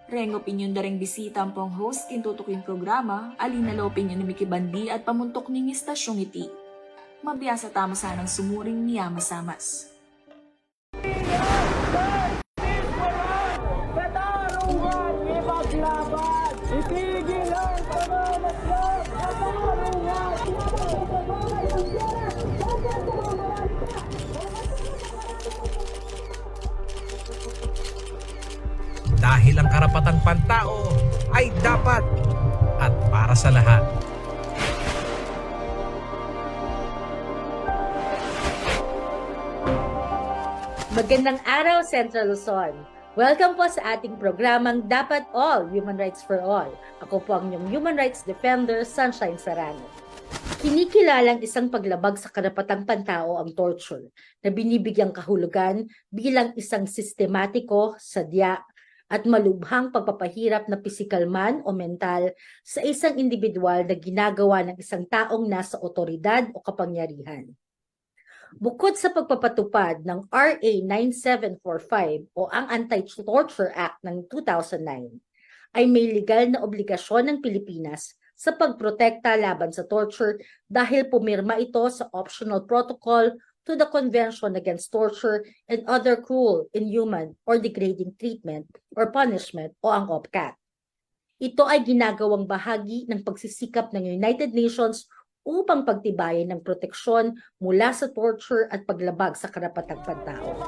Reng opinyon da ring bisita ang pong host kintutukin programa, alin na opinyon ni Miki Bandi at pamuntok ning istasyong iti. Mabiyasa tamo sanang sumuring niya masamas. Katarungan ipaglaban! Itigil ang pamamaslang! Katarungan! Dahil ang karapatang pantao ay dapat at para sa lahat. Magandang araw, Central Luzon. Welcome po sa ating programang Dapat All, Human Rights for All. Ako po ang inyong Human Rights Defender, Sunshine Sarano. Kinikilalang isang paglabag sa karapatang pantao ang torture na binibigyang kahulugan bilang isang sistematiko, sadya, at malubhang pagpapahirap na pisikal man o mental sa isang individual na ginagawa ng isang taong nasa otoridad o kapangyarihan. Bukod sa pagpapatupad ng RA 9745 o ang Anti-Torture Act ng 2009, ay may legal na obligasyon ng Pilipinas sa pagprotekta laban sa torture dahil pumirma ito sa Optional Protocol to the Convention Against Torture and Other Cruel, Inhuman, or Degrading Treatment or Punishment o ang OPCAT. Ito ay ginagawang bahagi ng pagsisikap ng United Nations upang pagtibayin ng proteksyon mula sa torture at paglabag sa karapatang pantao.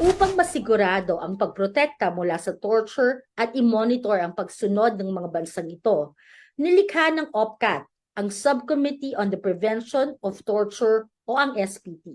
Upang masigurado ang pagprotekta mula sa torture at i-monitor ang pagsunod ng mga bansang ito, nilikha ng OPCAT ang Subcommittee on the Prevention of Torture o ang SPT.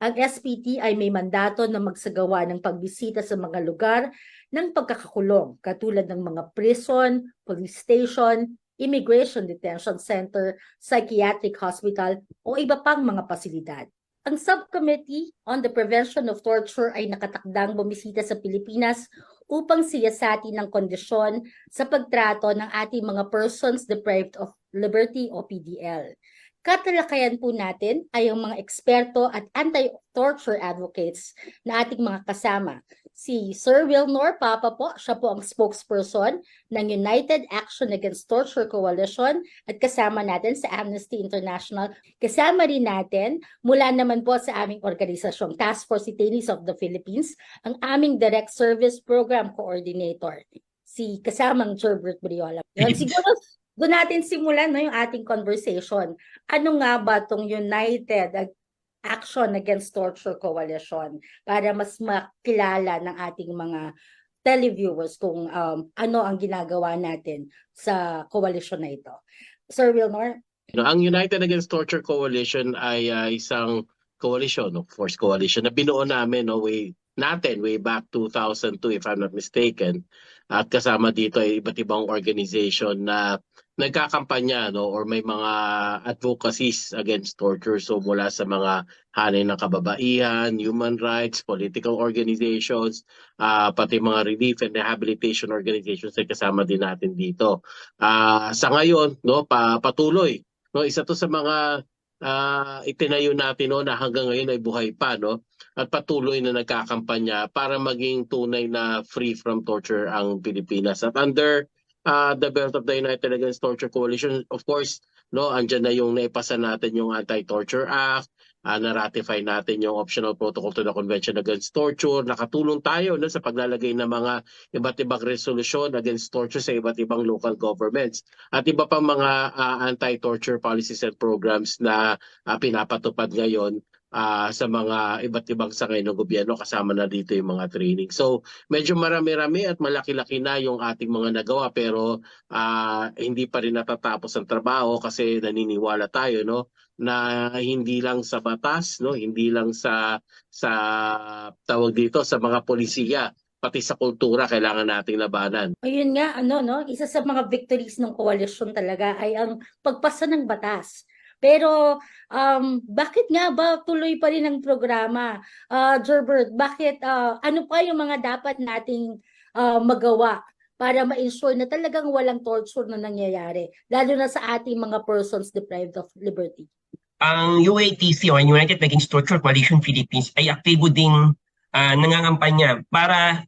Ang SPT ay may mandato na magsagawa ng pagbisita sa mga lugar ng pagkakakulong katulad ng mga prison, police station, immigration detention center, psychiatric hospital o iba pang mga pasilidad. Ang Subcommittee on the Prevention of Torture ay nakatakdang bumisita sa Pilipinas upang siyasatin ang kondisyon sa pagtrato ng ating mga persons deprived of liberty o PDL. Katalakayan po natin ay ang mga eksperto at anti-torture advocates na ating mga kasama. Si Sir Wilnor Papa po, siya po ang spokesperson ng United Action Against Torture Coalition at kasama natin sa Amnesty International. Kasama rin natin mula naman po sa aming organisasyong Task Force Detainees of the Philippines, ang aming Direct Service Program Coordinator, si kasamang Gerbert Briola. Siguro doon natin simulan yung ating conversation. Ano nga ba itong United Action Against Torture Coalition para mas makilala ng ating mga televiewers kung ano ang ginagawa natin sa coalition na ito. Sir Wilnor? Ang United Against Torture Coalition ay isang coalition, force coalition na binuo namin way back 2002 if I'm not mistaken. At kasama dito ay iba't ibang organization na nagkakampanya or may mga advocacies against torture. So mula sa mga hanay ng kababaihan, human rights, political organizations, pati mga relief and rehabilitation organizations ay kasama din natin dito. Sa ngayon, patuloy. Isa to sa mga itinayo natin na hanggang ngayon ay buhay pa, at patuloy na nagkakampanya para maging tunay na free from torture ang Pilipinas. At under the belt of the United Against Torture Coalition, of course, andyan na yung naipasa natin yung Anti-Torture Act, na-ratify natin yung Optional Protocol to the Convention Against Torture, nakatulong tayo sa paglalagay ng mga iba't ibang resolusyon against torture sa iba't ibang local governments at iba pang mga anti-torture policies and programs na pinapatupad ngayon sa mga iba't ibang sangay ng gobyerno, kasama na dito yung mga training. So medyo marami-rami at malaki-laki na yung ating mga nagawa, pero hindi pa rin natatapos ang trabaho kasi naniniwala tayo na hindi lang sa batas, hindi lang sa tawag dito sa mga polisiya, pati sa kultura kailangan nating labanan. Ayun nga, isa sa mga victories ng koalisyon talaga ay ang pagpasa ng batas. Pero bakit nga ba tuloy pa rin ang programa? Gerbert, bakit ano pa yung mga dapat nating magawa para ma-ensure na talagang walang torture na nangyayari, lalo na sa ating mga persons deprived of liberty? ang UATC o United Against Torture Coalition Philippines ay aktibo ding nangangampanya para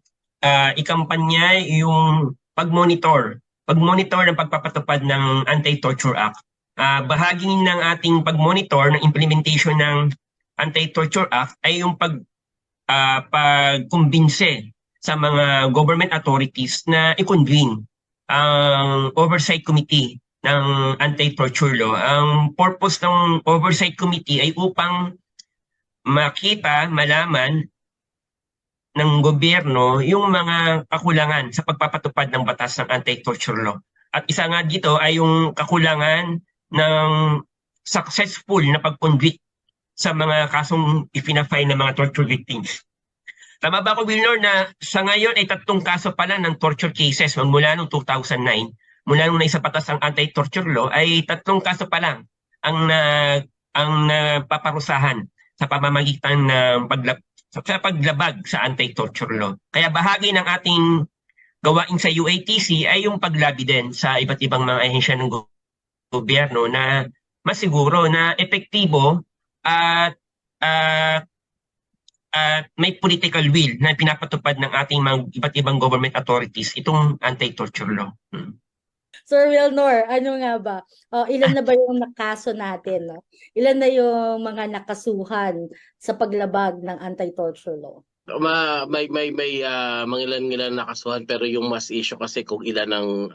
ikampanya yung pagmonitor ng pagpapatupad ng Anti-Torture Act. Bahagi ng ating pagmonitor ng implementation ng Anti-Torture Act ay yung pagkumbinse sa mga government authorities na i-convene ang Oversight Committee ng Anti-Torture Law. Ang purpose ng Oversight Committee ay upang makita, malaman ng gobyerno yung mga kakulangan sa pagpapatupad ng batas ng Anti-Torture Law. At isa nga dito ay yung kakulangan ng successful na pag-convict sa mga kasong ipinafile ng mga torture victims. Tama ba ako, Wilnor, na sa ngayon ay 3 kaso pala ng torture cases mula noong 2009, mula nung naisa batas ang Anti-Torture Law, ay 3 kaso pa lang ang paparusahan sa pamamagitan ng paglabag sa Anti-Torture Law. Kaya bahagi ng ating gawain sa UATC ay yung paglabi din sa iba't ibang mga ahensya ng gobyerno na masiguro na epektibo at may political will na pinapatupad ng ating mga iba't ibang government authorities itong Anti-Torture Law. Sir Wilnor, ano nga ba? Ilan na ba yung nakaso natin? No? Ilan na yung mga nakasuhan sa paglabag ng Anti-Torture Law? May mga ilan nakasuhan, pero yung mas issue kasi kung ilan ang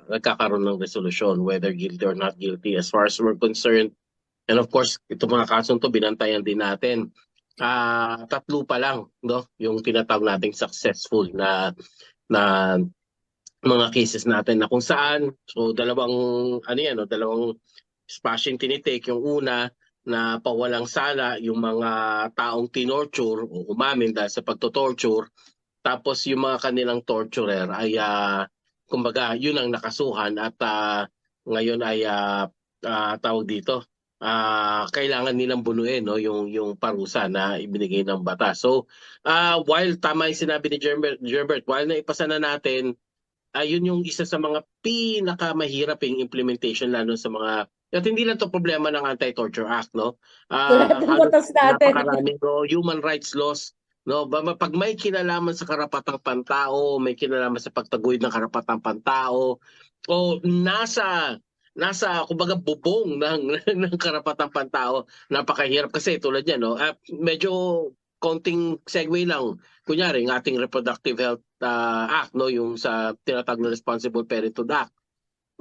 nagkakaroon ng resolusyon, whether guilty or not guilty. As far as we're concerned, and of course, itong mga kasong to binantayan din natin. 3 pa lang, no, yung tinatawag nating successful na mga cases natin na kung saan, so dalawang smashing tinitake. Yung una na pawalang sala yung mga taong tinorture o umamin dahil sa pagtotorture, tapos yung mga kanilang torturer ay kumbaga yun ang nakasuhan at ngayon ay tawag dito, kailangan nilang bunuin, no, yung parusa na ibinigay ng batas. So while tama yung sinabi ni Gerbert, while naipasa na natin, yun yung isa sa mga pinakamahirap yung implementation, lalo sa mga, at hindi lang to problema ng Anti-Torture Act, no? Napakaraming human rights laws, no? Pag may kinalaman sa karapatang pantao, may kinalaman sa pagtaguyod ng karapatang pantao, o nasa kumbaga bubong ng karapatang pantao, napakahirap kasi tulad niyan, no? Medyo konting segue lang. Kunyari, ng ating Reproductive Health Act, no, yung sa tinatawag na Responsible Parenthood Act.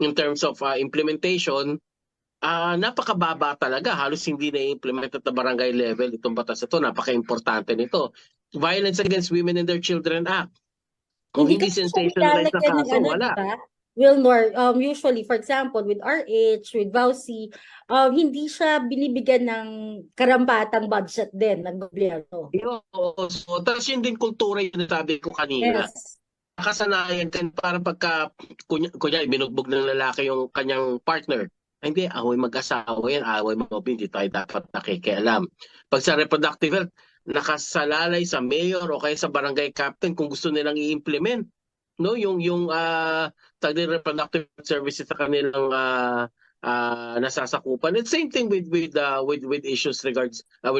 In terms of implementation, napakababa talaga. Halos hindi na-implement at the barangay level itong batas ito. Napaka-importante nito. Violence Against Women and Their Children Act. Kung hindi sensationalized na kaso, wala. Diba? Wilnor, usually, for example, with RH, with VAUSI, hindi siya binibigyan ng karampatang budget din ng gobyerno. So, tapos yun din kultura yung sabi ko kanina. Yes. Nakasanayan din para pagka, kunya binugbog ng lalaki yung kanyang partner. Hindi, away mag-asawa yan, away mag-obi, hindi tayo dapat nakikialam. Pag sa reproductive health, nakasalalay sa mayor o kaya sa barangay captain kung gusto nilang i-implement, no, yung reproductive services sa kanilang nasasakupan. And same thing with issues with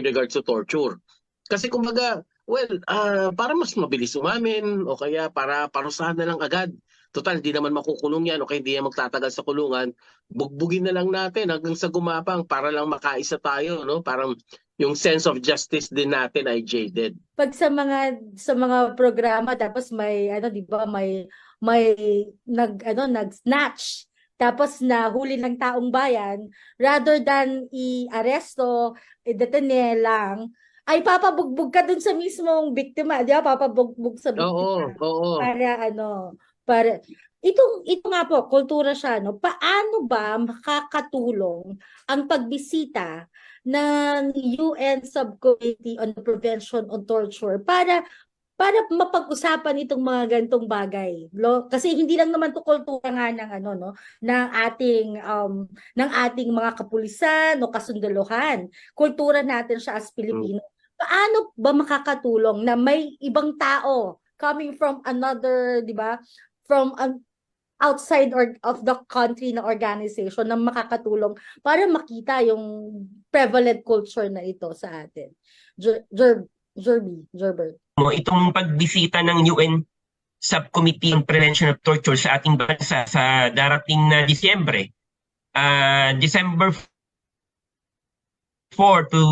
regards to torture. Kasi kumbaga, para mas mabilis umamin o kaya para parusahan na lang agad. Total, hindi naman makukulong yan o kaya hindi yan magtatagal sa kulungan. Bugbugin na lang natin hanggang sa gumapang para lang makaisa tayo, no? Parang yung sense of justice din natin ay jaded. Pag sa mga programa tapos may di ba may nag-snatch tapos nahuli ng taong bayan, rather than i-aresto, i-detene lang, ay papabugbog ka dun sa mismong biktima, di ba? Papabugbog sa biktima. Oo. Para ito nga po, kultura siya, no? Paano ba makakatulong ang pagbisita ng UN Subcommittee on the Prevention of Torture para mapag-usapan itong mga ganitong bagay? Kasi hindi lang naman to kultura nga ng ating mga kapulisan o kasundaluhan. Kultura natin siya as Pilipino. Paano ba makakatulong na may ibang tao coming from another, di ba? From outside or of the country na organization na makakatulong para makita yung prevalent culture na ito sa atin. Gerbert. Itong pagbisita ng UN Subcommittee on Prevention of Torture sa ating bansa sa darating na Disyembre, December 4 to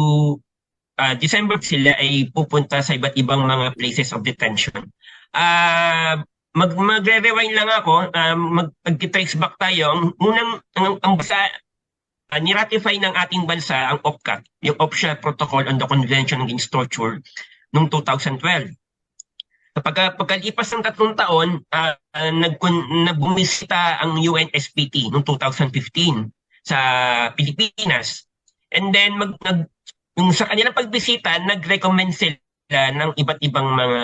December sila ay pupunta sa iba't ibang mga places of detention. Magre-rewind lang ako, mag-trace back tayo. Ang bansa, niratify ng ating bansa ang OPCAT, yung Optional Protocol on the Convention Against Torture, noong 2012. Pagkalipas ng 3 taon, nagbumisita ang UNSPT noong 2015 sa Pilipinas. And then, yung sa kanilang pagbisita, nag-recommend sila ng iba't ibang mga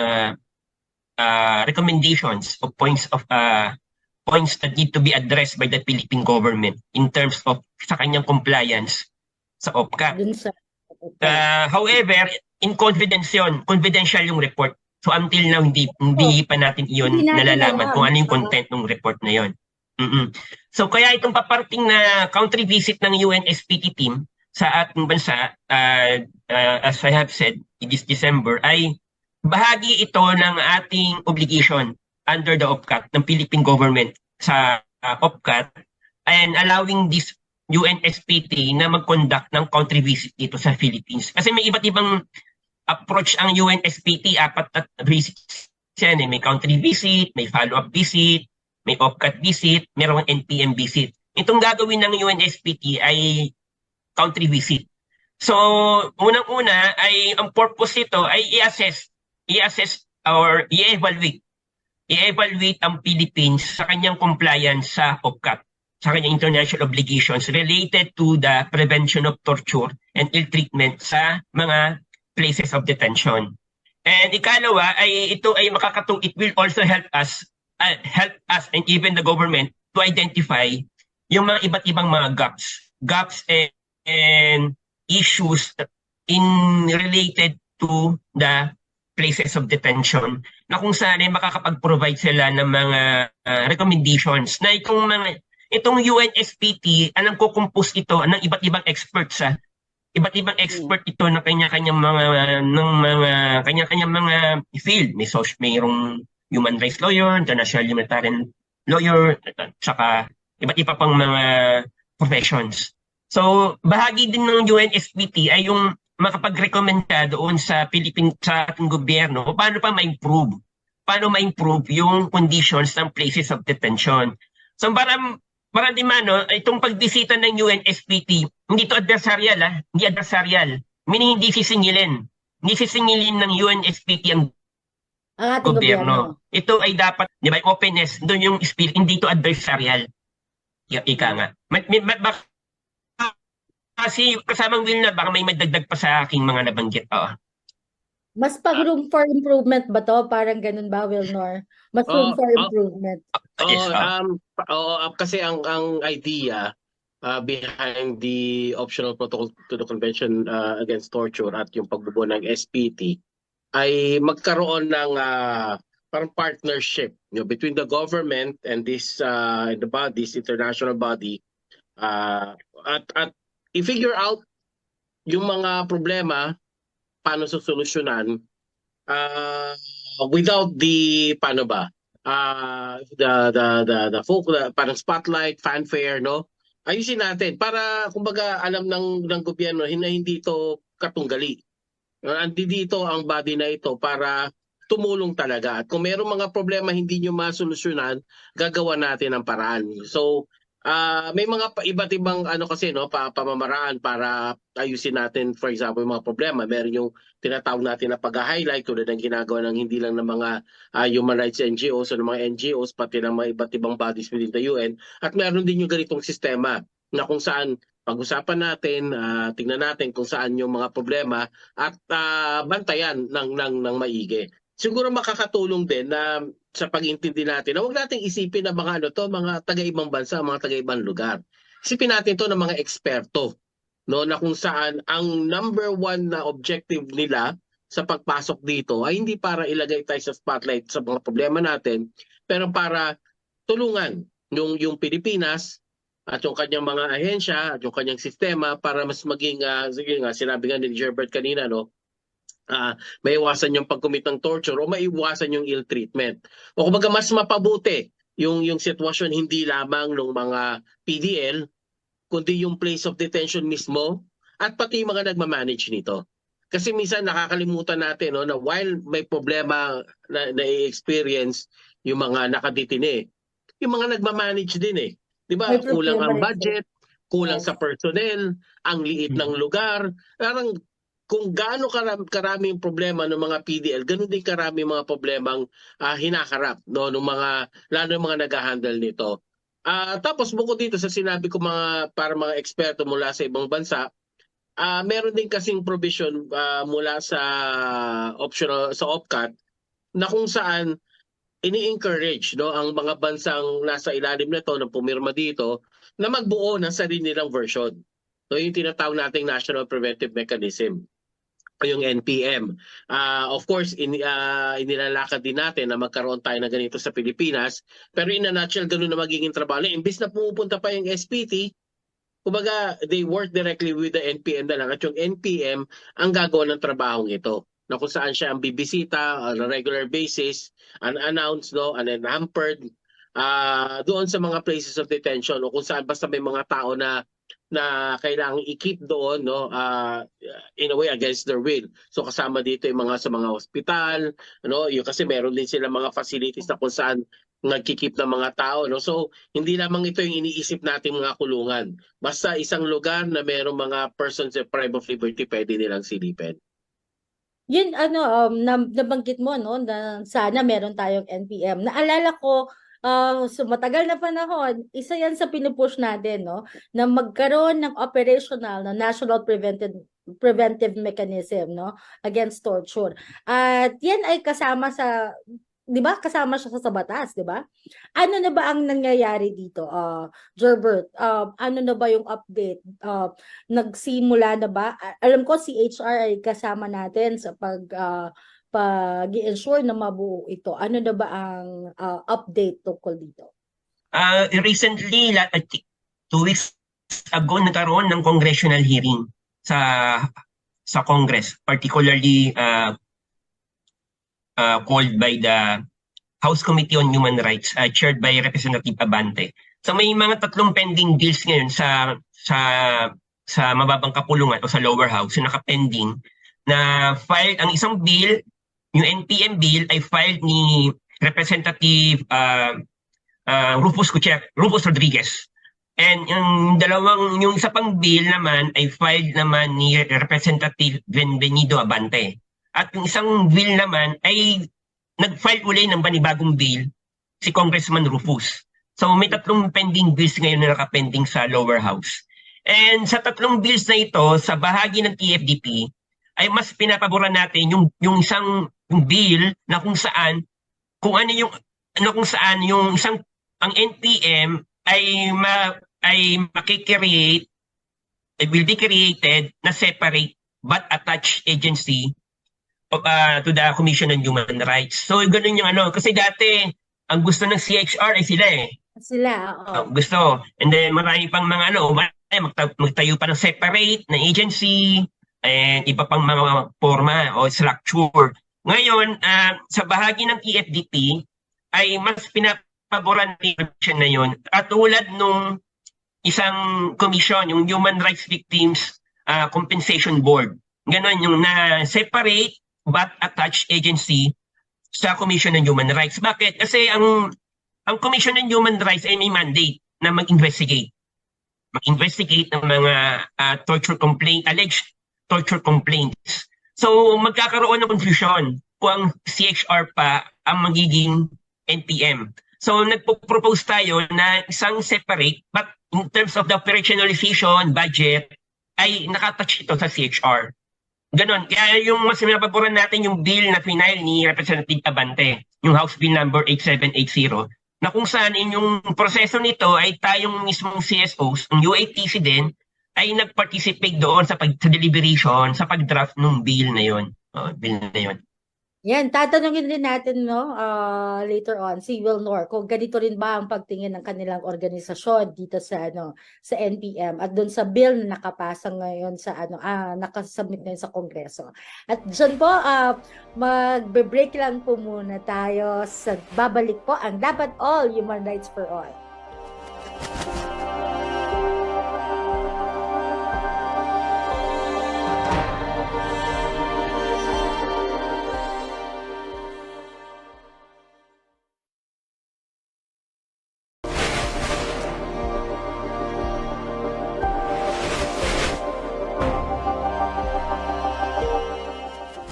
recommendations of points that need to be addressed by the Philippine government in terms of sa kanyang compliance sa OPCAT. However, in confidential yung report. So until now, hindi pa natin iyon nalalaman kung ano yung content ng report na yon. So kaya itong paparting na country visit ng UNSPT team sa ating bansa, as I have said, this December, ay bahagi ito ng ating obligation under the OPCAT ng Philippine government sa OPCAT and allowing this UNSPT na mag-conduct ng country visit dito sa Philippines. Kasi may iba't ibang approach ang UNSPT, 4 na visits yan. May country visit, may follow-up visit, may OPCAT visit, mayroong NPM visit. Itong gagawin ng UNSPT ay country visit. So, unang-una ay ang purpose nito ay i-assess or i-evaluate ang Philippines sa kanyang compliance sa OPCAT, sa kanyang international obligations related to the prevention of torture and ill treatment sa mga places of detention. And ikalawa ay ito ay it will also help us and even the government to identify yung mga iba't ibang mga gaps and issues related to the places of detention na kung saan ay makakapag-provide sila ng mga recommendations na itong UNSPT, alam ko compose ito ng iba't ibang experts iba't ibang expert ito ng kanya-kanyang mga field. Mayroong human rights lawyer, international humanitarian lawyer, saka iba't iba pang mga professions. So, bahagi din ng UNSPT ay yung makapag-recommend ka doon sa ating gobyerno paano ma-improve yung conditions ng places of detention. So, para di mano, itong pagbisita ng UNSPT, hindi to adversarial, hindi adversarial. Meaning, hindi sisingilin ng UNSPT ang gobyerno. Ito ay dapat, di ba, openness, doon yung spirit, hindi to adversarial. Ika nga. Kasi kasamang Wilna, baka may madagdag pa sa aking mga nabanggit. Mas room for improvement ba to? Parang ganun ba, Wilnor? Mas room for improvement. Kasi ang idea behind the optional protocol to the Convention Against Torture at yung pagbubuo ng SPT ay magkaroon ng parang partnership between the government and this international body at i-figure out yung mga problema, paano susolusyonan without the parang spotlight, fanfare, no? Ayusin natin para kumbaga alam ng gobyerno hindi ito katunggali. Andito ang body na ito para tumulong talaga. At kung mayroong mga problema hindi nyo masolusyonan, gagawa natin ang paraan. So, may mga iba't ibang pamamaraan para ayusin natin, for example, yung mga problema. Meron yung tinatawag natin na pag-highlight tulad ng ginagawa ng hindi lang ng mga human rights NGOs o ng mga NGOs, pati ng mga iba't ibang bodies within the UN. At meron din yung ganitong sistema na kung saan pag-usapan natin, tingnan natin kung saan yung mga problema at bantayan ng maigi. Siguro makakatulong din na sa pag-intindi natin na huwag nating isipin na mga taga-ibang bansa, mga taga-ibang lugar. Isipin natin to ng mga eksperto, no, na kung saan ang number 1 na objective nila sa pagpasok dito ay hindi para ilagay tayo sa spotlight sa mga problema natin, pero para tulungan yung Pilipinas at yung kanyang mga ahensya at yung kanyang sistema para mas maging sige nga sinabi nga ni Gerbert kanina no, maiwasan yung pag-commit ng torture o maiwasan yung ill treatment. O kumbaga mas mapabuti yung sitwasyon hindi lamang ng mga PDL kundi yung place of detention mismo at pati yung mga nagmamanage nito. Kasi minsan nakakalimutan natin no, na while may problema na i-experience yung mga nakadetine, yung mga nagmamanage din eh. 'Di ba? May Kulang problema ang rin sila. budget, kulang Yes. sa personnel, ang liit ng lugar. Parang kung gaano karami yung problema ng mga PDL, ganun din karami mga problemang hinaharap no ng mga lalo yung mga nag-handle nito. Tapos bukod dito sa sinabi ko para mga eksperto mula sa ibang bansa, meron din kasing provision mula sa optional sa OPCAT na kung saan ini-encourage no ang mga bansang nasa ilalim nito na pumirma dito na magbuo ng sarili nilang version. So yung tinatawag nating National Preventive Mechanism o yung NPM. Of course, inilalakad din natin na magkaroon tayo na ganito sa Pilipinas. Pero in a nutshell, ganun na magiging trabaho. Imbis na pumupunta pa yung SPT, kumbaga, they work directly with the NPM na lang. At yung NPM ang gagawa ng trabahong ito. Na kung saan siya ang bibisita on a regular basis, unannounced, no, unhampered, doon sa mga places of detention o kung saan basta may mga tao na kailangang i-keep doon no in a way against their will. So kasama dito yung mga sa mga ospital, ano, yung kasi meron din sila mga facilities na kung saan nagki-keep ng mga tao, no. So hindi lamang ito yung iniisip nating mga kulungan. Basta isang lugar na merong mga persons of private of liberty pwede nilang silipin. Yun nabanggit mo no na sana meron tayong NPM. Naalala ko so matagal na panahon, isa yan sa pinupush natin no na magkaroon ng operational na National Preventive Mechanism no against torture. At yan ay kasama sa 'di ba? Kasama siya sa batas, 'di ba? Ano na ba ang nangyayari dito? Gerbert, ano na ba yung update? Nagsimula na ba? Alam ko si HR ay kasama natin sa pag-i-ensure na mabuo ito. Ano na ba ang update tungkol dito? Recently, 2 weeks ago, nagkaroon ng congressional hearing sa Congress, particularly called by the House Committee on Human Rights, chaired by Representative Abante. So may mga 3 pending bills ngayon sa mababang kapulungan o sa lower house na nakapending na filed. Ang isang bill, yung NPM bill, ay filed ni Representative Rufus Rodriguez. And yung isa pang bill naman ay filed naman ni Representative Benvenido Abante. At yung isang bill naman ay nag-file uli ng panibagong bill si Congressman Rufus. So may 3 pending bills ngayon na nakapending sa lower house. And sa 3 bills na ito, sa bahagi ng TFDP, ay mas pinapaboran natin yung isang bill na kung saan ang NPM ay will be created na separate but attached agency to the Commission on Human Rights. So ganoon yung kasi dati ang gusto ng CHR ay sila eh. Sila, oo. Gusto. And then marami pang mga magtayo pa ng separate na agency and iba pang mga forma o structure. Ngayon, sa bahagi ng TFDP ay mas pinapaboran na yun. At tulad nung isang commission, yung Human Rights Victims Compensation Board. Ganon yung na separate but attached agency sa Commission on Human Rights. Bakit? Kasi ang Commission on Human Rights ay may mandate na mag-investigate. Mag-investigate ng mga alleged torture complaints. So magkakaroon ng confusion kung ang CHR pa ang magiging NPM. So nagpo-propose tayo na isang separate but in terms of the operationalization budget ay nakatouch ito sa CHR. Ganon. Kaya yung mas pinapaboran natin yung bill na final ni Representative Abante, yung House Bill number 8780, na kung saan yung proseso nito ay tayong mismong CSOs, ang UATC din, ay nag-participate doon sa deliberation, sa pag-draft ng bill na yun. Bill na yun. Yan, tatanungin din natin no later on si Wilnor kung ganito rin ba ang pagtingin ng kanilang organisasyon dito sa sa NPM at doon sa bill na nakapasa ngayon sa nakasubmit ngayon sa Kongreso. At diyan po magbe-break lang po muna tayo sa babalik po ang Dapat All Human Rights for All.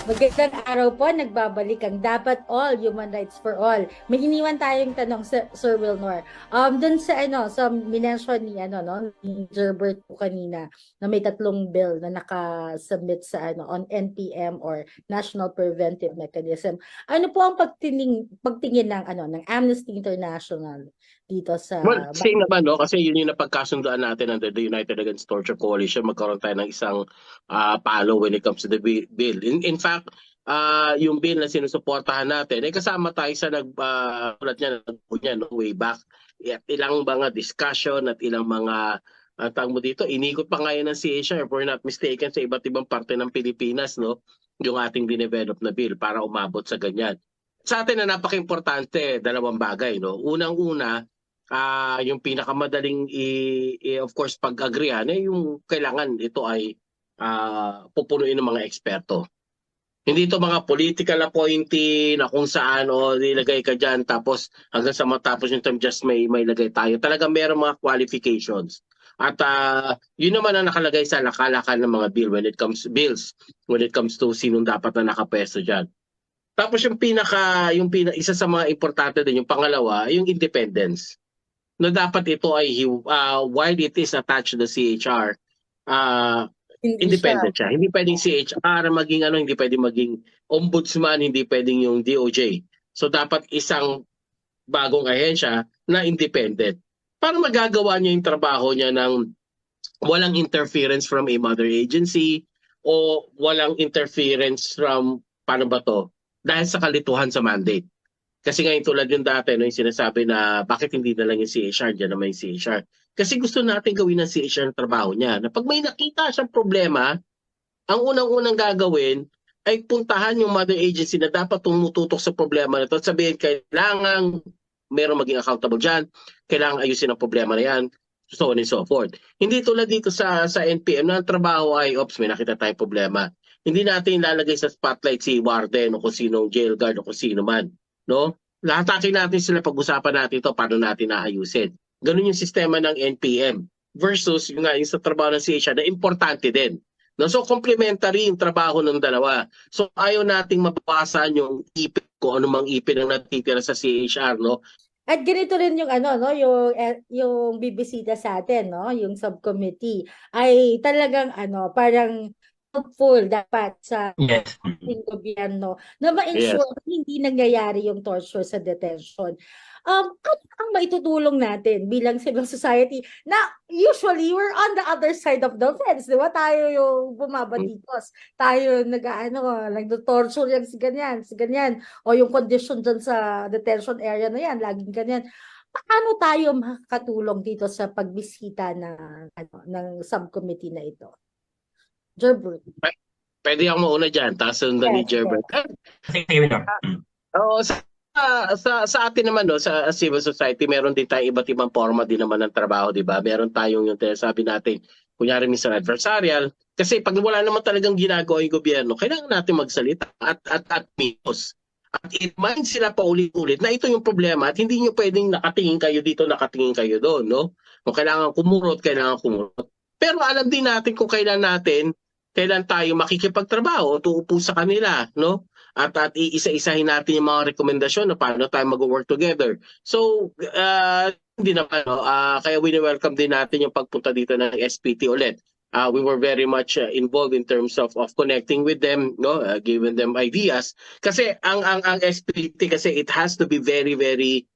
Magandang araw po, nagbabalik ang Dapat All Human Rights for All. May iniwan tayong tanong sa Sir Wilnor. Doon sa sa minention ni ni Gerbert po kanina na may 3 bill na nakasubmit sa on NPM or National Preventive Mechanism. Ano po ang pagtingin ng ng Amnesty International dito sa Well, same naman, no? Kasi yun yung napagkasunduan natin under the United Against Torture Coalition. Magkaroon tayo ng isang palo when it comes to the bill. In fact, yung bill na sinusuportahan natin, kasama tayo sa ulat niya, no? Way back. At ilang mga discussion at ilang mga tawag mo dito, inikot pa ngayon ng CHR, if we're not mistaken, sa iba't ibang parte ng Pilipinas, no? Yung ating dinevelop na bill para umabot sa ganyan. Sa atin na napaka-importante, 2 bagay, no? Unang-una, yung pinakamadaling of course pag-agreehan yung kailangan ito ay pupunuin ng mga eksperto. Hindi ito mga political appointee na kung saan nilagay ka dyan tapos hanggang sa matapos yung term just may lagay tayo. Talagang meron mga qualifications. At yun naman ang nakalagay sa lakalakan ng mga when it comes to sinong dapat na nakapeso dyan. Tapos yung isa sa mga importante din, yung pangalawa, yung independence. Na dapat ito ay while it is attached to the CHR, independent siya. Hindi pwedeng CHR maging hindi pwedeng maging ombudsman, hindi pwedeng yung DOJ. So dapat isang bagong ahensya na independent para magagawa niya yung trabaho niya ng walang interference from a mother agency o walang interference from dahil sa kalituhan sa mandate. Kasi ngayon tulad yung dati, yung sinasabi na bakit hindi na lang yung CHR, dyan naman yung CHR. Kasi gusto natin gawin ng CHR ang trabaho niya. Na pag may nakita siyang problema, ang unang-unang gagawin ay puntahan yung mother agency na dapat tumututok sa problema na ito. At sabihin, kailangan merong maging accountable dyan, kailangan ayusin ang problema na yan, so on and so forth. Hindi tulad dito sa NPM na ang trabaho ay, may nakita tayong problema. Hindi natin ilalagay sa spotlight si warden o kung sinong jail guard o kung sino man. No? Lahatakin natin sila, pag-usapan natin ito, paano natin naayusin. Ganun yung sistema ng NPM versus yung sa trabaho ng CHR na importante din. No? So complementary yung trabaho ng dalawa. So ayaw nating mabawasan yung ipin, kung anumang ipin ang natitira sa CHR. No? At ganito rin yung yung bibisita sa atin, no, yung subcommittee ay talagang parang helpful dapat sa ating gobyerno na ma-ensure na hindi nangyayari yung torture sa detention. Ano ang maitutulong natin bilang civil society na usually we're on the other side of the fence, di ba? Tayo yung bumabatikos, tayo nag-torture yan si ganyan, o yung condition dyan sa detention area na yan, laging ganyan. Paano tayo makakatulong dito sa pagbisita ng subcommittee na ito? Gerbert. Pwede ako mauna dyan, tapos sundan ni Gerbert. Oo, sa atin naman, sa civil society, meron din tayo iba't ibang forma din naman ng trabaho, di ba? Meron tayong yung sabi natin, kunyari minsan adversarial, kasi pag wala naman talagang ginagawa yung gobyerno, kailangan natin magsalita at minus. At i-remind sila pa ulit-ulit na ito yung problema at hindi nyo pwedeng nakatingin kayo dito, nakatingin kayo doon, no? Kung kailangan kumurot. Pero alam din natin kung kailan tayo makikipagtrabaho o tuupo sa kanila, no? At iisa-isahin natin yung mga rekomendasyon na paano tayo mag-work together. So, hindi naman, no? Kaya wini-welcome din natin yung pagpunta dito ng SPT ulit. We were very much involved in terms of connecting with them, no? Giving them ideas. Kasi ang SPT kasi it has to be very, very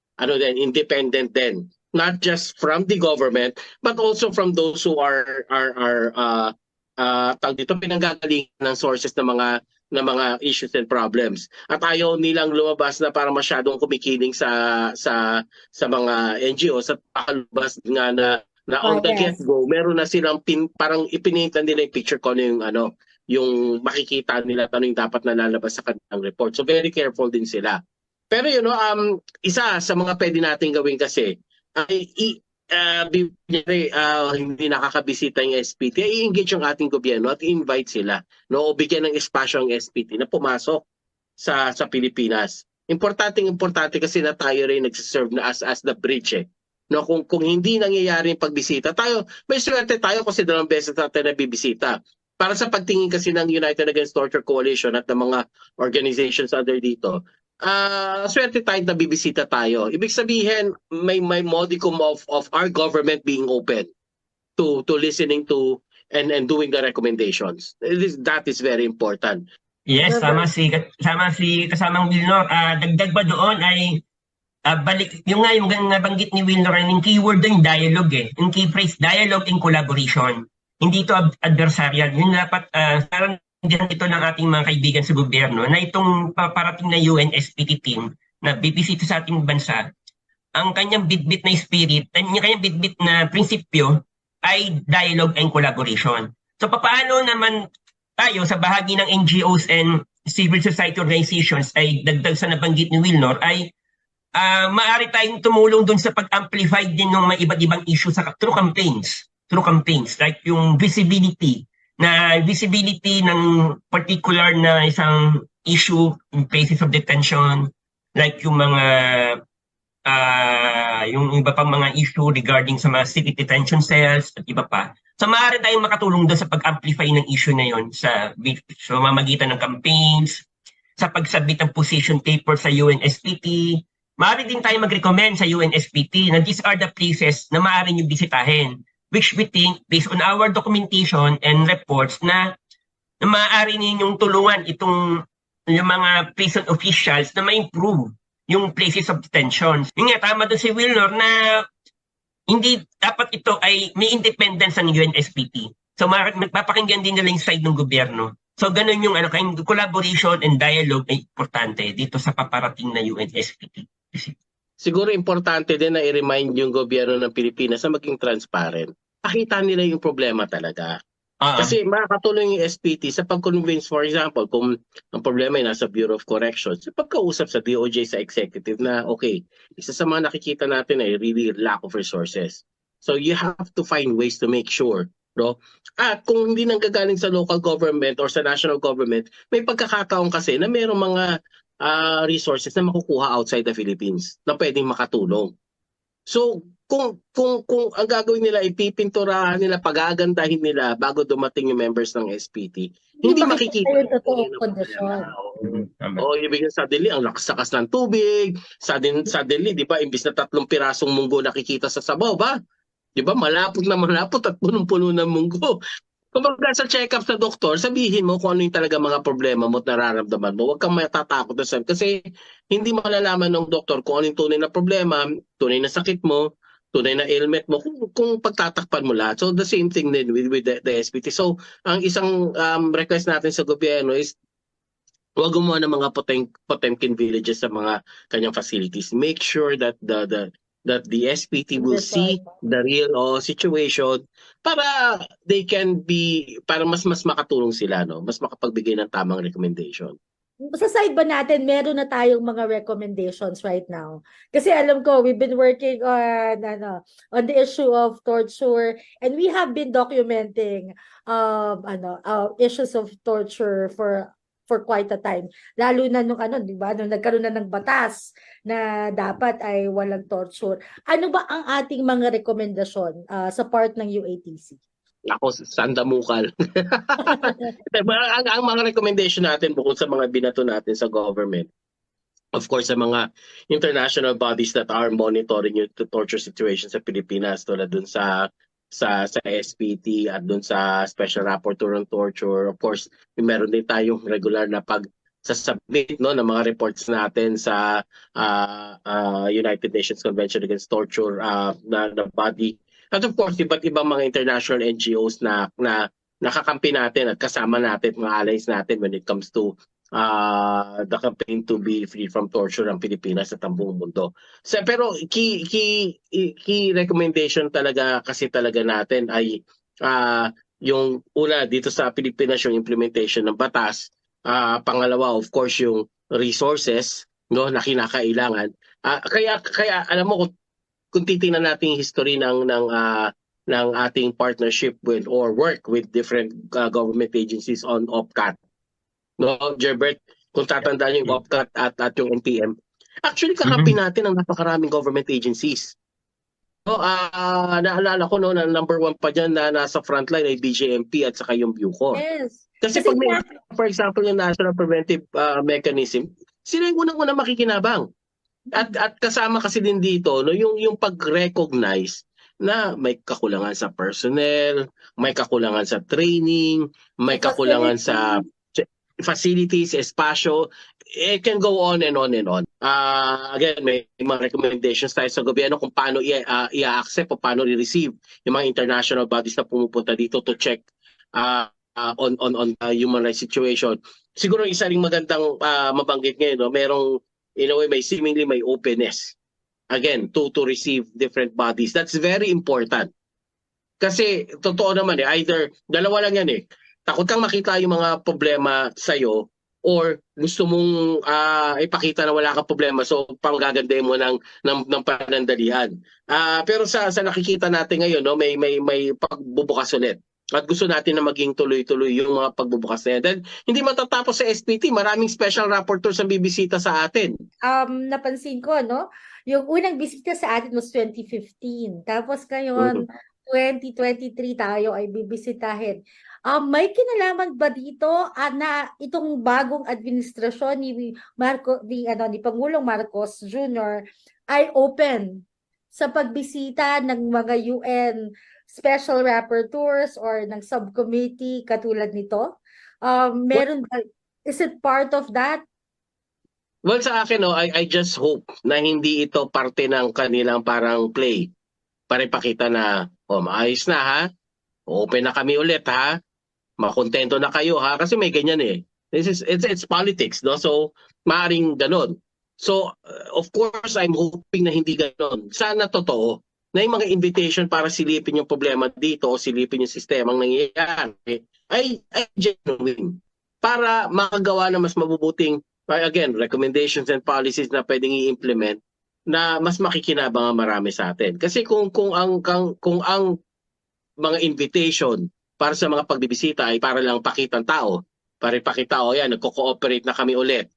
independent then. Not just from the government, but also from those who are pinanggagalingan ng sources ng mga na mga issues and problems. At ayaw nilang lumabas na para masyadong kumikiling sa mga NGOs at pakalabas nga na on the Yes. get-go, meron na silang parang ipinitan nila yung picture ko yung makikita nila ano yung dapat na lalabas sa kanilang report. So very careful din sila. Pero isa sa mga pwede natin gawin kasi ay hindi nakakabisita yung SPT, i-engage yung ating gobyerno at i-invite sila, no, o bigyan ng espasyo ang SPT na pumasok sa Pilipinas. Importante kasi na tayo rin nagsiserve na as the bridge No, kung hindi nangyayari yung pagbisita, may swerte tayo kasi 2 beses natin nabibisita. Para sa pagtingin kasi ng United Against Torture Coalition at ng mga organizations under dito, swerte tayo na bibisita tayo. Ibig sabihin, may modicum of our government being open to listening to and doing the recommendations. That is very important. Yes, sama si kasamang Wilnor. Dagdag ba doon ay balik yung nabanggit ni Wilnor, yung keyword doon dialogue Yung key phrase, dialogue and collaboration. Hindi ito adversarial. Yun dapat parang ito ng ating mga kaibigan sa gobyerno na itong paparating na UNSPT team na bibisita sa ating bansa, ang kanyang bitbit na spirit, ang kanyang bitbit na prinsipyo ay dialogue and collaboration. So paano naman tayo sa bahagi ng NGOs and civil society organizations ay dagdag sa nabanggit ni Wilnor ay maaari tayong tumulong doon sa pag-amplify din ng mga iba't ibang issue through campaigns like yung visibility ng particular na isang issue in places of detention, like yung mga yung iba pang mga issue regarding sa mga city detention cells at iba pa. So maaari tayong makatulong doon sa pag-amplify ng issue na yon sa mamagitan ng campaigns, sa pagsubmit ng position paper sa UNSPT. Maaari din tayo mag-recommend sa UNSPT na these are the places na maaari nyo bisitahin, which we think, based on our documentation and reports, na maaari ninyong tulungan yung mga prison officials na ma-improve yung places of detention. Yung nga, tama doon si Wilnor na hindi dapat ito ay may independence ng UNSPT. So magpapakinggan din nila yung side ng gobyerno. So ganun yung collaboration and dialogue ay importante dito sa paparating na UNSPT. Siguro importante din na i-remind yung gobyerno ng Pilipinas na maging transparent. Pakita nila yung problema talaga. Kasi makakatulong yung SPT sa pag-convince, for example, kung ang problema ay nasa Bureau of Corrections, sa pagkausap sa DOJ, sa executive na, okay, isa sa mga nakikita natin ay really lack of resources. So you have to find ways to make sure. No? At kung hindi nanggagaling sa local government or sa national government, may pagkakataon kasi na mayroong mga resources na makukuha outside the Philippines na pwedeng makatulong. So, kung ang gagawin nila, ipipinturahan nila, pagagandahin nila bago dumating yung members ng SPT, hindi makikita yung totoong kondisyon. Ibig suddenly, ang lakas-lakas ng tubig, suddenly, di ba, imbis na 3 pirasong munggo nakikita sa sabaw, ba? Di ba, malapot at punong-puno ng munggo. Kung sa check-up sa doktor, sabihin mo kung ano yung talaga mga problema mo at nararamdaman mo. Huwag kang matatakot kasi hindi malalaman ng doktor kung ano yung tunay na problema, tunay na sakit mo, tunay na ailment mo, kung pagtatakpan mo lahat. So the same thing din with the SPT. So ang isang request natin sa gobyerno is huwag gumawa ng mga Potemkin villages sa mga kanyang facilities. Make sure that the SPT will see the real situation para para mas makatulong sila, no? Mas makapagbigay ng tamang recommendation. Sa side ba natin, meron na tayong mga recommendations right now? Kasi alam ko, we've been working on the issue of torture and we have been documenting issues of torture for quite a time. Lalo na nung di ba, nung nagkaroon na ng batas na dapat ay walang torture. Ano ba ang ating mga rekomendasyon sa part ng UATC? Ako, sandamukal. ang mga recommendation natin bukod sa mga binato natin sa government, of course, sa mga international bodies that are monitoring yung torture situation sa Pilipinas, tulad dun sa SPT at dun sa Special Rapporteur on Torture. Of course, meron din tayong regular na submit ng mga reports natin sa United Nations Convention Against Torture na body. At of course, iba't ibang mga international NGOs na nakakampi natin at kasama natin mga allies natin when it comes to the campaign to be free from torture ng Pilipinas at ang buong mundo. So, pero key recommendation talaga kasi talaga natin ay yung una dito sa Pilipinas yung implementation ng batas. Pangalawa, of course, yung resources no na kinakailangan. Kaya alam mo kung titingnan natin yung history ng ating partnership with or work with different government agencies on OPCAT. No, Gerbert, kung tatandaan yung OPCAT at yung NPM, actually kakampi natin ang napakaraming government agencies. No, naalala ko no, na number 1 pa dyan na nasa frontline ay BJMP at saka yung Bucor. Yes. Kasi pag may, for example, yung National Preventive Mechanism, sila yung unang-unang makikinabang. At kasama kasi din dito no, yung pag-recognize na may kakulangan sa personnel, may kakulangan sa training, may kakulangan sa facilities, espasyo. It can go on and on and on. Again, may mga recommendations tayo sa gobyerno kung paano i-accept o paano i-receive yung mga international bodies na pumupunta dito to check on human rights situation. Siguro isa ring magandang mabanggit ngayon, no? Merong, in a way, seemingly may openness. Again, to receive different bodies. That's very important. Kasi, totoo naman either, dalawa lang yan takot kang makita yung mga problema sa'yo or gusto mong ipakita na wala kang problema so panggagandahin mo ng panandalian. Pero sa nakikita natin ngayon, no, may pagbubukas ulit. At gusto natin na maging tuloy-tuloy yung mga pagbubukas na yan. Dahil hindi matatapos sa SPT, maraming special rapporteurs ang bibisita sa atin. Napansin ko, no? Yung unang bisita sa atin was 2015. Tapos ngayon, 2023 tayo ay bibisitahin. May kinalaman ba dito na itong bagong administrasyon ni Pangulong Marcos Jr. ay open sa pagbisita ng mga UN special rapporteurs or ng subcommittee katulad nito? Is it part of that? Well, sa akin, I just hope na hindi ito parte ng kanilang parang play para ipakita na, maayos na ha, open na kami ulit ha, makontento na kayo ha, kasi may ganyan it's politics, no? So, maaring ganon. So, of course, I'm hoping na hindi ganon. Sana totoo na yung mga invitation para silipin yung problema dito o silipin yung sistemang nangyayari ay genuine para makagawa na mas mabubuting again, recommendations and policies na pwedeng i-implement na mas makikinabang ang marami sa atin. Kasi kung ang mga invitation para sa mga pagbibisita ay para lang pakitang tao, para ipakita, yan, nagko-cooperate na kami ulit,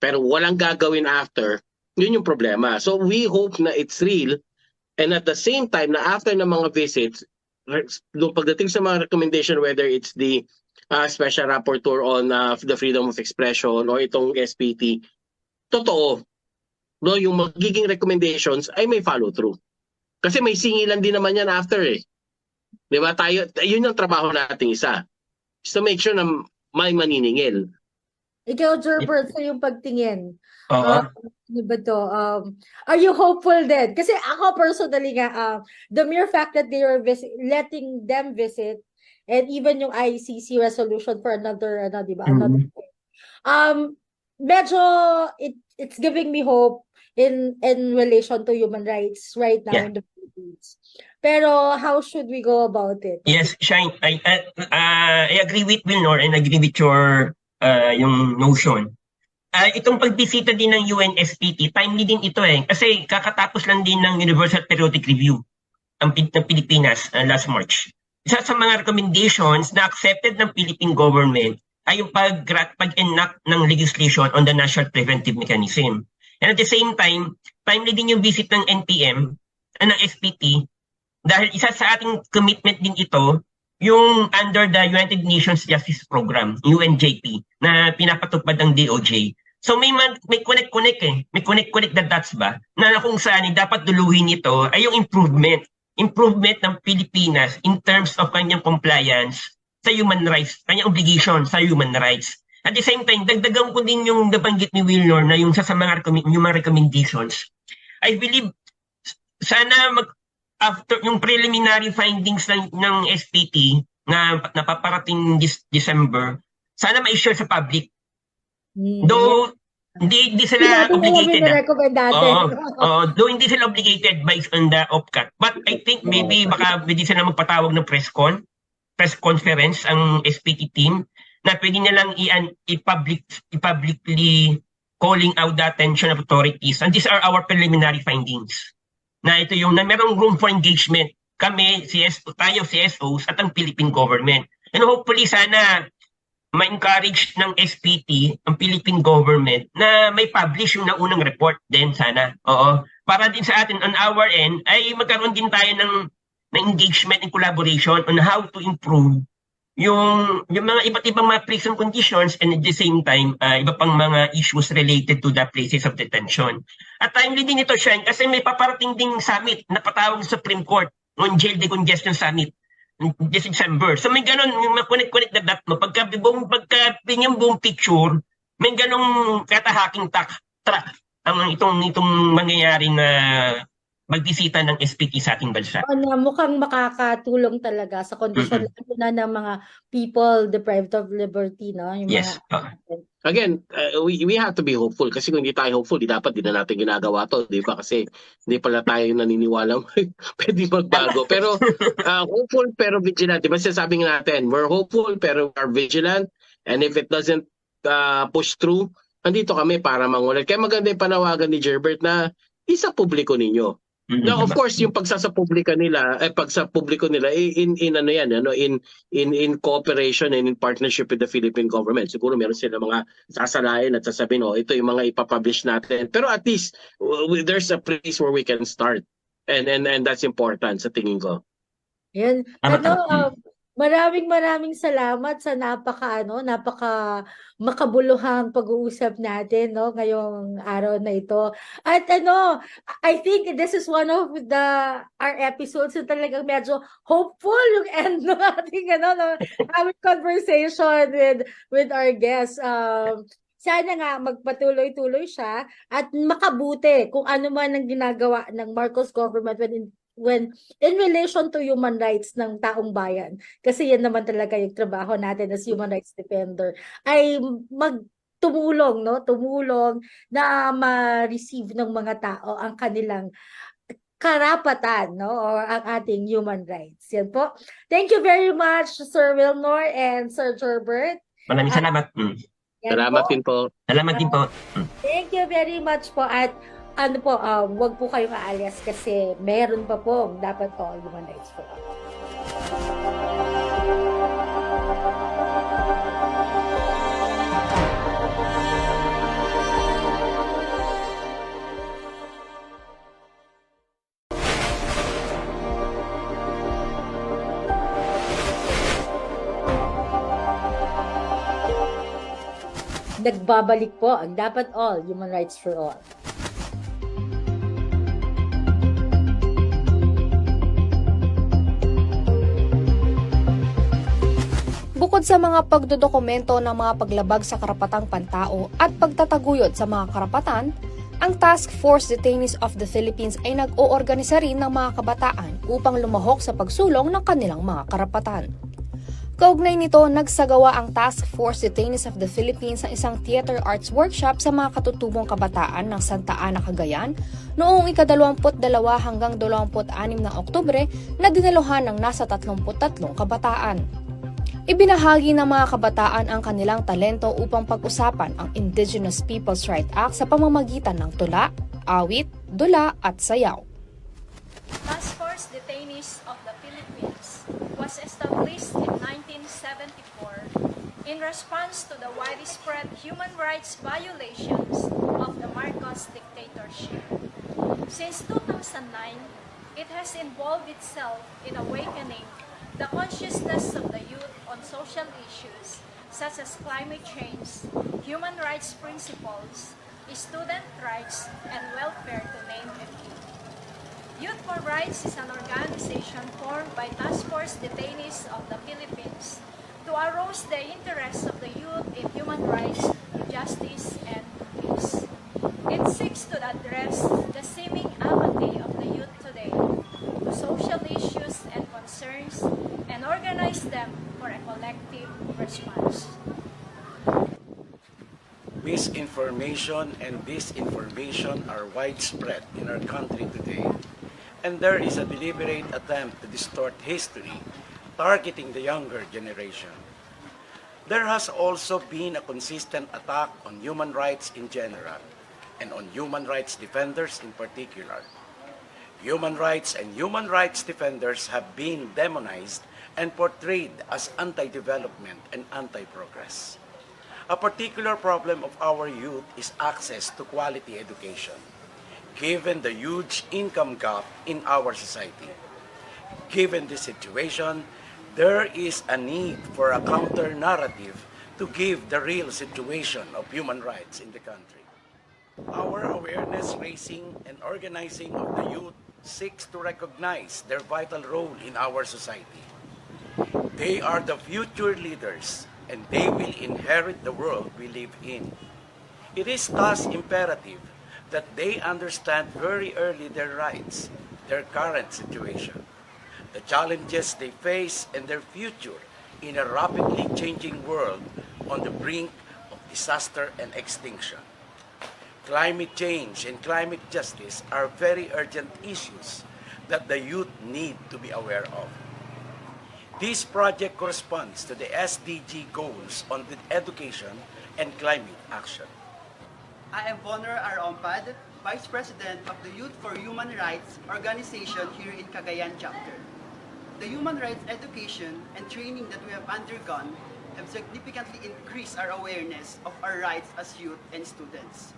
pero walang gagawin after, yun yung problema. So we hope na it's real and at the same time na after ng mga visits, pagdating sa mga recommendation, whether it's the special rapporteur on the freedom of expression or itong SPT, totoo, no, yung magiging recommendations ay may follow through. Kasi may singilan din naman yan after Di ba? Yun yung trabaho nating isa. Is to make sure na may maniningil. Ikaw, Gerbert, sa yung pagtingin. Diba to? Are you hopeful then? Kasi ako personally the mere fact that they were letting them visit and even yung ICC resolution for another, diba? Medyo it's giving me hope in relation to human rights right now in the Philippines. Pero how should we go about it? Yes, Shine, I agree with Wilnor and agree with your yung notion. Itong pagbisita din ng UNSPT, timely din ito kasi kakatapos lang din ng Universal Periodic Review ng Pilipinas last March. Isa sa mga recommendations na accepted ng Philippine government ay yung pag-enact ng legislation on the National Preventive Mechanism. And at the same time, timely din yung visit ng NPM, ng SPT, dahil isa sa ating commitment din ito, yung under the United Nations Justice Program, UNJP, na pinapatupad ng DOJ. So may connect-connect may connect the dots ba, na kung saan dapat duluhin ito ay yung improvement ng Pilipinas in terms of kanyang compliance sa human rights, kanyang obligation sa human rights. At the same time, dagdagan ko din yung nabanggit ni Wilnor na yung sa mga recommendations. I believe sana after yung preliminary findings ng SPT, na napaparating this December, sana ma-share sa public. Mm. Though hindi sila Sinabi mo kami obligated. na-recommend natin. Though hindi sila obligated based on the OPCAT. But I think maybe baka pwede sila magpatawag ng press conference ang SPT team na pwede nilang i-publicly calling out the attention of authorities. And these are our preliminary findings. Na ito yung na merong room for engagement. Kami, tayo CSOs at ang Philippine government. And hopefully sana ma-encourage ng SPT, ang Philippine government, na may publish yung naunang report din sana. Oo. Para din sa atin, on our end, ay magkaroon din tayo ng engagement and collaboration on how to improve yung mga iba't ibang mga prison conditions and at the same time, iba pang mga issues related to the places of detention. At timely din ito, Shane, kasi may paparating ding summit na patawag sa Supreme Court on Jail Decongestion Summit this December. So may ganon, yung connect na dot mo, pagka yung buong picture, may ganong katahaking track ang itong mangyayari na magbisita ng SPT sa ating bansa. Mukhang makakatulong talaga sa kondisyon lalo na ng mga people deprived of liberty, no? Yung Yes. Again, we have to be hopeful kasi kung hindi tayo hopeful, di dapat din na natin ginagawa to, di ba? Kasi hindi pala tayo naniniwala pwede magbago. Pero hopeful pero vigilant. Di ba sinasabi natin, we're hopeful pero we're vigilant, and if it doesn't push through, nandito kami para mangulit. Kaya maganda yung panawagan ni Gerbert na isa publiko ninyo. Now, of course, yung pagsasapubliko nila in cooperation and in partnership with the Philippine government. Siguro meron sila mga sasalain at sasabihin, ito yung mga ipapublish natin. Pero at least there's a place where we can start. And that's important sa tingin ko. Yan. Maraming salamat sa napaka makabuluhang pag-uusap natin, no, ngayong araw na ito. At I think this is one of our episodes na talagang medyo hopeful yung end ng ating having conversation with our guests. Sana nga magpatuloy-tuloy siya at makabuti kung ano man ang ginagawa ng Marcos government when in relation to human rights ng taong bayan, kasi yan naman talaga yung trabaho natin as human rights defender, ay tumulong na ma-receive ng mga tao ang kanilang karapatan, no, or ang ating human rights. Yan po. Thank you very much, Sir Wilnor and Sir Gerbert. Maraming salamat. Salamat din po. Salamat din po. Thank you very much po. At wag po kayong aalis kasi meron pa po dapat all human rights for all. Nagbabalik po ang dapat all human rights for all. Bukod sa mga pagdodokumento ng mga paglabag sa karapatang pantao at pagtataguyod sa mga karapatan, ang Task Force Detainees of the Philippines ay nag-oorganisa rin ng mga kabataan upang lumahok sa pagsulong ng kanilang mga karapatan. Kaugnay nito, nagsagawa ang Task Force Detainees of the Philippines ng isang theater arts workshop sa mga katutubong kabataan ng Santa Ana, Cagayan noong ika-22 hanggang 26 ng Oktubre na dinaluhan ng nasa 33 kabataan. Ibinahagi ng mga kabataan ang kanilang talento upang pag-usapan ang Indigenous Peoples' Rights Act sa pamamagitan ng tula, awit, dula at sayaw. Task Force Detainees of the Philippines was established in 1974 in response to the widespread human rights violations of the Marcos dictatorship. Since 2009, it has involved itself in awakening the consciousness of the youth on social issues such as climate change, human rights principles, student rights, and welfare, to name a few. Youth for Rights is an organization formed by Task Force Detainees of the Philippines to arouse the interests of the youth in human rights, justice, and peace. It seeks to address the seeming apathy of the youth today to social issues and concerns and organize them Misinformation and disinformation are widespread in our country today, and there is a deliberate attempt to distort history, targeting the younger generation. There has also been a consistent attack on human rights in general, and on human rights defenders in particular. Human rights and human rights defenders have been demonized and portrayed as anti-development and anti-progress. A particular problem of our youth is access to quality education, given the huge income gap in our society. Given this situation, there is a need for a counter-narrative to give the real situation of human rights in the country. Our awareness raising and organizing of the youth seeks to recognize their vital role in our society. They are the future leaders, and they will inherit the world we live in. It is thus imperative that they understand very early their rights, their current situation, the challenges they face, and their future in a rapidly changing world on the brink of disaster and extinction. Climate change and climate justice are very urgent issues that the youth need to be aware of. This project corresponds to the SDG goals on the education and climate action. I am Bonner Arompad, Vice President of the Youth for Human Rights organization here in Cagayan chapter. The human rights education and training that we have undergone have significantly increased our awareness of our rights as youth and students.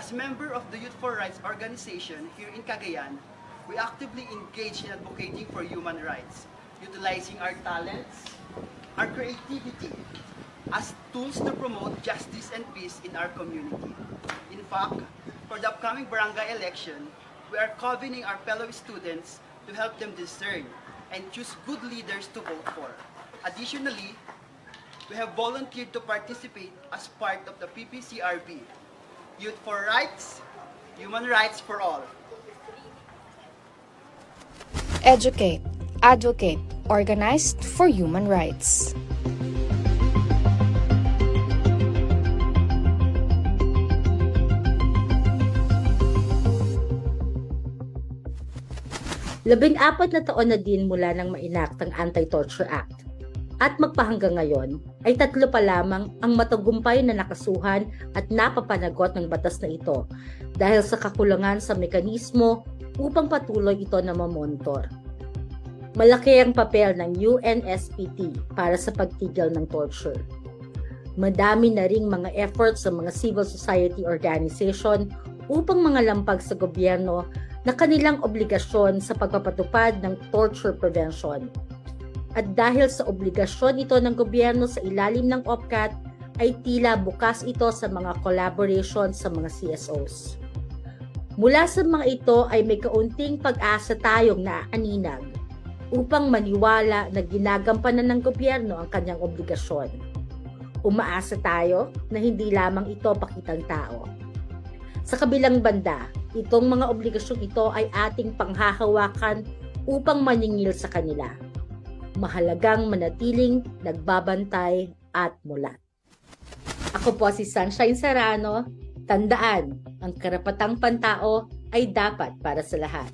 As member of the Youth for Rights organization here in Cagayan, we actively engage in advocating for human rights, utilizing our talents, our creativity as tools to promote justice and peace in our community. In fact, for the upcoming barangay election, we are convening our fellow students to help them discern and choose good leaders to vote for. Additionally, we have volunteered to participate as part of the PPCRB, Youth for Rights, Human Rights for All. Educate, advocate, organized for human rights. Labing-apat na taon na din mula nang ma-enact ang Anti-Torture Act. At magpahanggang ngayon ay 3 pa lamang ang matagumpay na nakasuhan at napapanagot ng batas na ito dahil sa kakulangan sa mekanismo upang patuloy ito na mamonitor. Malaki ang papel ng UNSPT para sa pagtigil ng torture. Madami na ring mga efforts sa mga civil society organization upang mga lampag sa gobyerno na kanilang obligasyon sa pagpapatupad ng torture prevention. At dahil sa obligasyon ito ng gobyerno sa ilalim ng OPCAT, ay tila bukas ito sa mga collaboration sa mga CSOs. Mula sa mga ito ay may kaunting pag-asa tayong naaaninag upang maniwala na ginagampanan ng gobyerno ang kanyang obligasyon. Umaasa tayo na hindi lamang ito pakitang tao. Sa kabilang banda, itong mga obligasyong ito ay ating panghahawakan upang maningil sa kanila. Mahalagang manatiling nagbabantay at mulat. Ako po si Sunshine Serrano. Tandaan, ang karapatang pantao ay dapat para sa lahat.